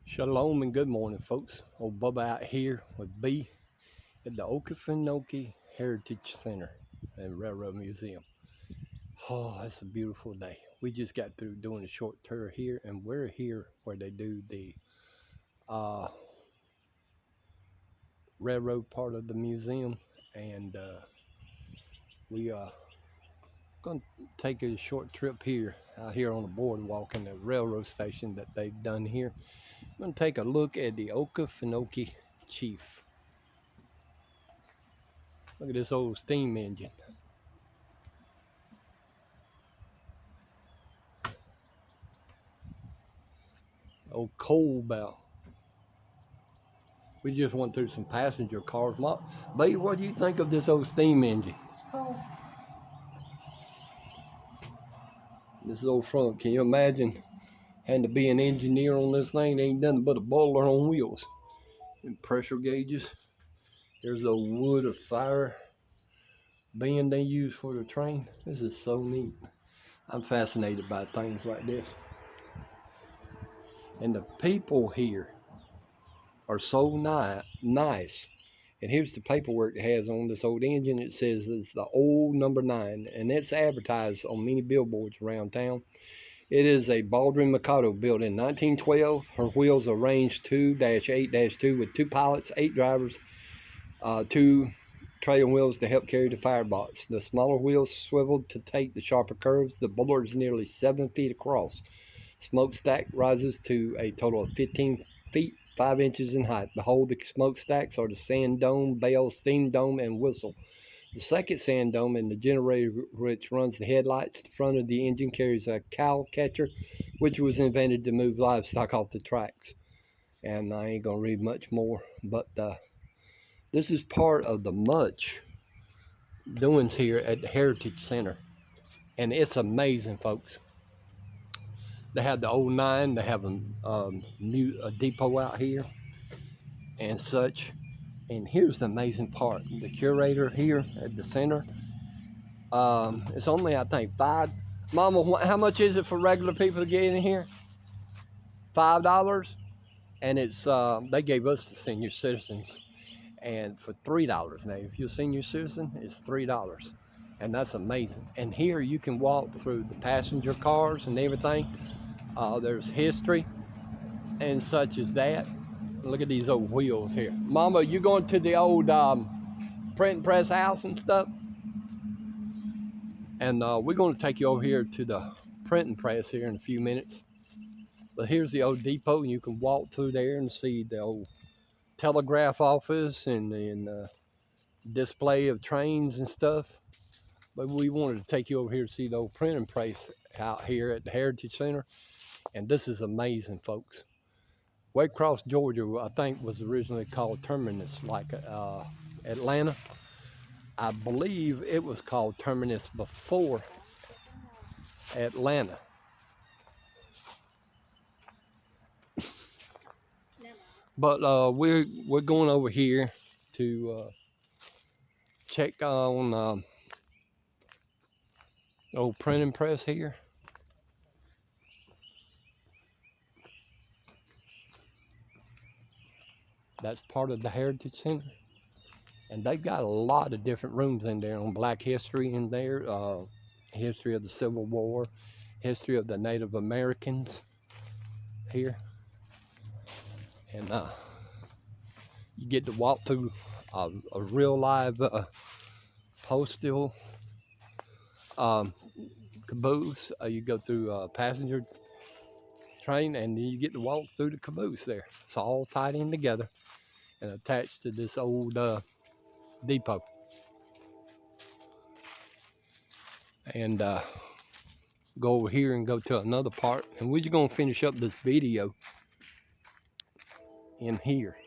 Shalom and good morning, folks. Old Bubba out here with B at the Okefenokee Heritage Center and Railroad Museum. Oh, it's a beautiful day. We just got through doing a short tour here, and we're here where they do the railroad part of the museum, and we going to take a short trip here out here on the boardwalk in the railroad station that they've done here. I'm going to take a look at the Okefenokee Chief. Look at this old steam engine. Old coal bell. We just went through some passenger cars. Babe, what do you think of this old steam engine? It's cool. This old front. Can you imagine having to be an engineer on this thing? It ain't nothing but a boiler on wheels. And pressure gauges. There's the wood of fire band they use for the train. This is so neat. I'm fascinated by things like this. And the people here are so nice. And here's the paperwork it has on this old engine. It says it's the old number 9, and it's advertised on many billboards around town. It is a Baldwin Mikado built in 1912. Her wheels are range 2-8-2 with 2 pilots, 8 drivers, 2 trailing wheels to help carry the firebox. The smaller wheels swiveled to take the sharper curves. The boiler is nearly 7 feet across. Smokestack rises to a total of 15 feet 5 inches in height. Behold, the smokestacks are the sand dome, bell, steam dome, and whistle. The second sand dome and the generator which runs the headlights. The front of the engine carries a cow catcher, which was invented to move livestock off the tracks. And I ain't gonna read much more, but this is part of the much doings here at the Heritage Center, and it's amazing, folks. They have the old 9. They have a depot out here and such. And here's the amazing part. The curator here at the center, it's only, I think, Mama, how much is it for regular people to get in here? $5? And it's, they gave us the senior citizens, and for $3. Now, if you're a senior citizen, it's $3. And that's amazing. And here you can walk through the passenger cars and everything. There's history and such as that. Look at these old wheels here. Mama, you going to the old print and press house and stuff? And we're going to take you over here to the print and press here in a few minutes. But here's the old depot, and you can walk through there and see the old telegraph office and display of trains and stuff. But we wanted to take you over here to see the old print and press out here at the Heritage Center. And this is amazing, folks. Waycross, Georgia, I think, was originally called Terminus, like Atlanta. I believe it was called Terminus before Atlanta. But we're going over here to check on old printing press here. That's part of the Heritage Center. And they've got a lot of different rooms in there on Black history in there, history of the Civil War, history of the Native Americans here. And you get to walk through a real live postal caboose. You go through a passenger train, and you get to walk through the caboose there. It's all tied in together and attached to this old depot. And go over here and go to another part, and we're just gonna finish up this video in here.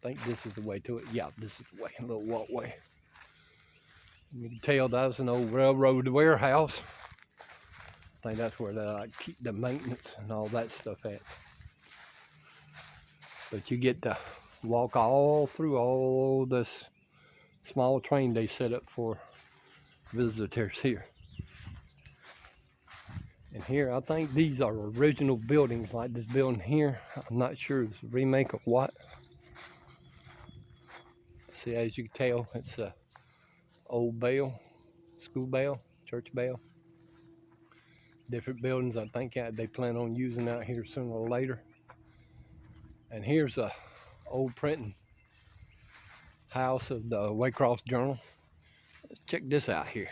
I think this is the way to it. Yeah, this is the way, a little walkway. You can tell that's an old railroad warehouse. I think that's where they keep the maintenance and all that stuff at. But you get to walk all through all this small train they set up for visitors here. And here, I think these are original buildings, like this building here. I'm not sure it's a remake of what. See, as you can tell, it's a old bell, school bell, church bell. Different buildings I think they plan on using out here sooner or later. And here's a old printing house of the Waycross Journal. Let's check this out here.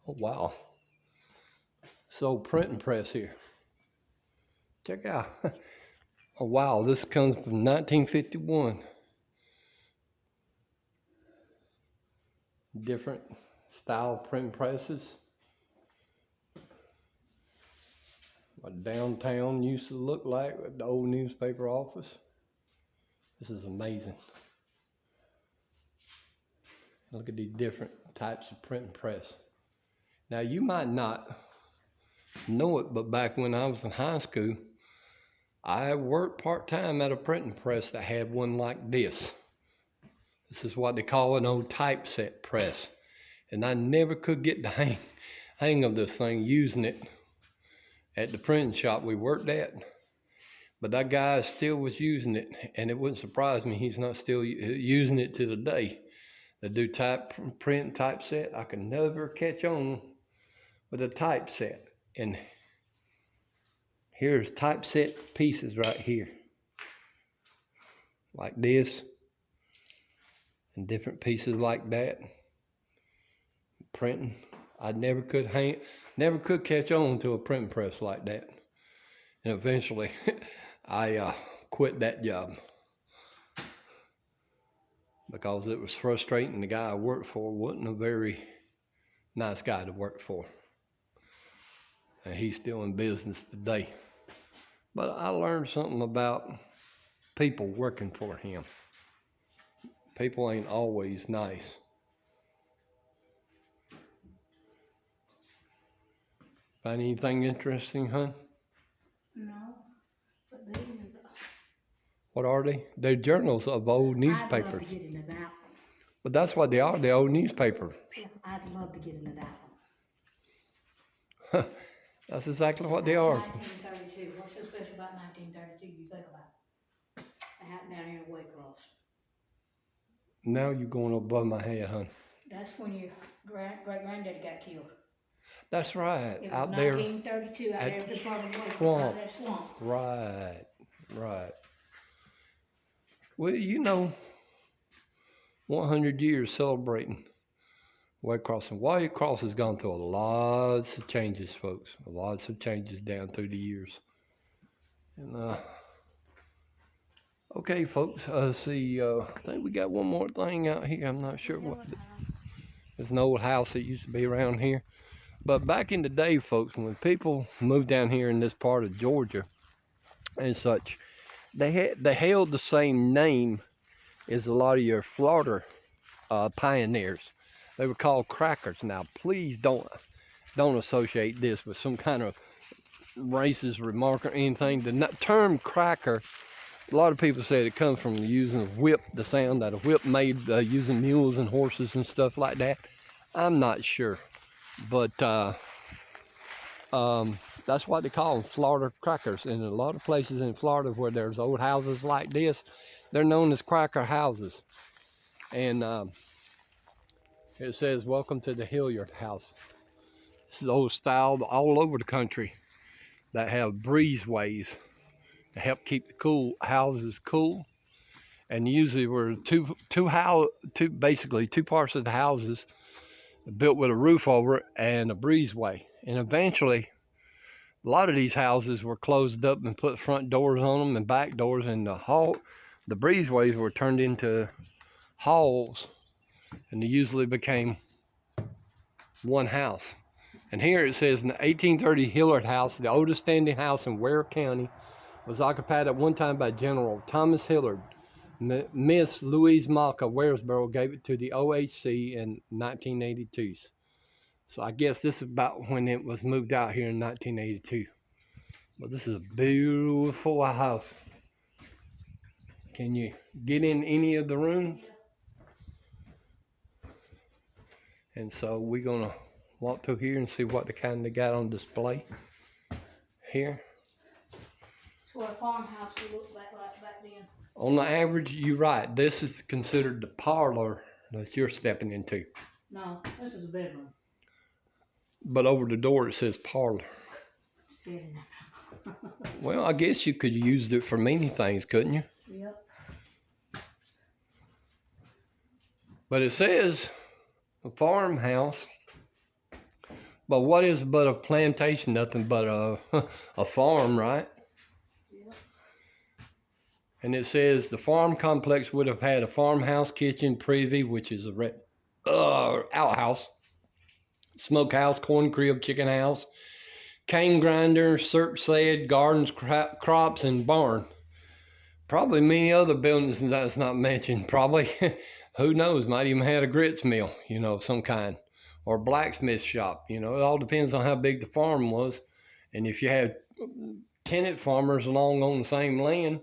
Oh wow, this old printing press here. Check out. Oh wow, this comes from 1951. Different style print presses. What downtown used to look like with the old newspaper office. This is amazing. Look at these different types of printing press. Now you might not know it, but back when I was in high school, I worked part-time at a printing press that had one like this. This is what they call an old typeset press. And I never could get the hang of this thing using it at the printing shop we worked at. But that guy still was using it, and it wouldn't surprise me he's not still using it to the day. They do print typeset. I could never catch on with a typeset. And here's typeset pieces right here. Like this. And different pieces like that. Printing. I never could catch on to a printing press like that. And eventually I quit that job because it was frustrating. The guy I worked for wasn't a very nice guy to work for. And he's still in business today. But I learned something about people working for him. People ain't always nice. Find anything interesting, hon? No, but these is... What are they? They're journals of old newspapers. I'd love to get into that one. But that's what they are, the old newspapers. Yeah, I'd love to get into that one. That's exactly what they are. 1932. What's so special about 1932? You think about it. It happened down here in Waycross. Now you're going above my head, hon. That's when your great-granddaddy got killed. That's right. It was out 1932 there out there at the part of Waycross, swamp. that swamp. Right. Well, you know, 100 years celebrating Waycross. And Waycross has gone through lots of changes, folks. Lots of changes down through the years. And okay, folks. See, I think we got one more thing out here. I'm not sure what. There's an old house that used to be around here. But back in the day, folks, when people moved down here in this part of Georgia and such, they held the same name as a lot of your Florida pioneers. They were called crackers. Now, please don't associate this with some kind of racist remark or anything. The term cracker, a lot of people say it comes from using a whip, the sound that a whip made using mules and horses and stuff like that. I'm not sure. But that's what they call them, Florida crackers. And in a lot of places in Florida where there's old houses like this, they're known as cracker houses. And it says, "Welcome to the Hilliard House." This is old style all over the country that have breezeways to help keep the houses cool. And usually were basically two parts of the houses built with a roof over it and a breezeway. And eventually, a lot of these houses were closed up and put front doors on them and back doors, and the breezeways were turned into halls, and they usually became one house. And here it says, in the 1830 Hilliard House, the oldest standing house in Ware County, was occupied at one time by General Thomas Hilliard. Miss Louise Malka Waresboro gave it to the OHC in 1982. So I guess this is about when it was moved out here in 1982. But this is a beautiful house. Can you get in any of the rooms? And so we're gonna walk through here and see what the kind they got on display here. That's what a farmhouse would look like back then. On the average, you're right. This is considered the parlor that you're stepping into. No, this is a bedroom. But over the door it says parlor. It's big enough. Well, I guess you could use it for many things, couldn't you? Yep. But it says a farmhouse. But what is but a plantation? Nothing but a farm, right? Yep. And it says the farm complex would have had a farmhouse, kitchen, privy, which is a outhouse, smokehouse, corn crib, chicken house, cane grinder, syrup shed, gardens, crops, and barn. Probably many other buildings that's not mentioned. Probably, who knows, might even had a grits mill, you know, of some kind, or a blacksmith shop. You know, it all depends on how big the farm was. And if you had tenant farmers along on the same land,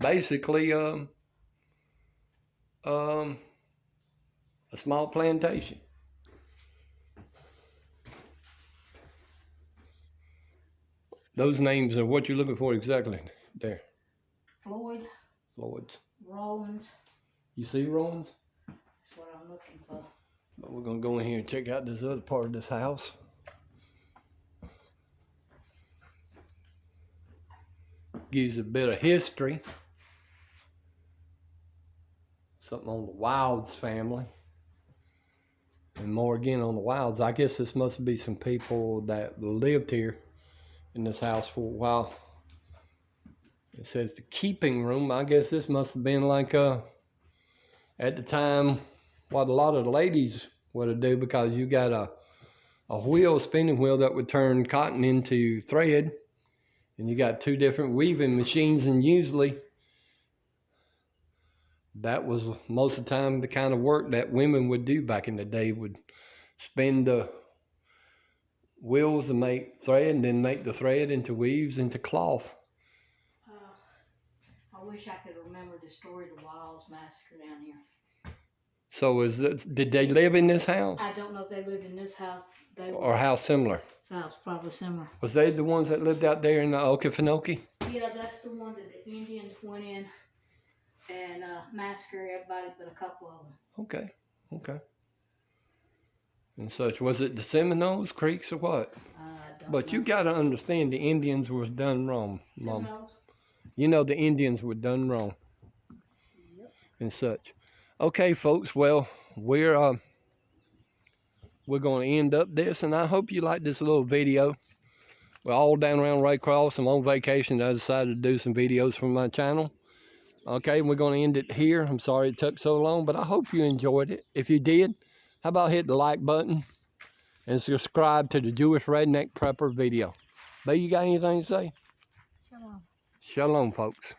basically a small plantation. Those names are what you're looking for exactly there. Floyd's. Rollins. You see Rollins? That's what I'm looking for. But we're gonna go in here and check out this other part of this house. Gives a bit of history. Something on the Wilds family. And more again on the Wilds. I guess this must be some people that lived here in this house for a while. It says the keeping room. I guess this must have been like at the time what a lot of the ladies would have do, because you got a wheel, spinning wheel that would turn cotton into thread, and you got two different weaving machines, and usually that was most of the time the kind of work that women would do back in the day, would spin the wheels and make thread, and then make the thread into weaves into cloth. I wish I could remember the story of the Wilds massacre down here. So did they live in this house? I don't know if they lived in this house. Or how similar? This house probably similar. Was they the ones that lived out there in the Okefenokee? Yeah, that's the one that the Indians went in and massacred everybody but a couple of them. Okay. And such. Was it the Seminoles, Creeks, or what? But you got to understand the Indians was done wrong, Mom. Seminoles? You know the Indians were done wrong. Yep. And such. Okay, folks. Well, we're going to end up this, and I hope you like this little video. We're all down around Raycross. I'm on vacation. I decided to do some videos from my channel. Okay, we're going to end it here. I'm sorry it took so long, but I hope you enjoyed it. If you did, how about hit the like button and subscribe to the Jewish Redneck Prepper video. But you got anything to say? Shalom. Shalom, folks.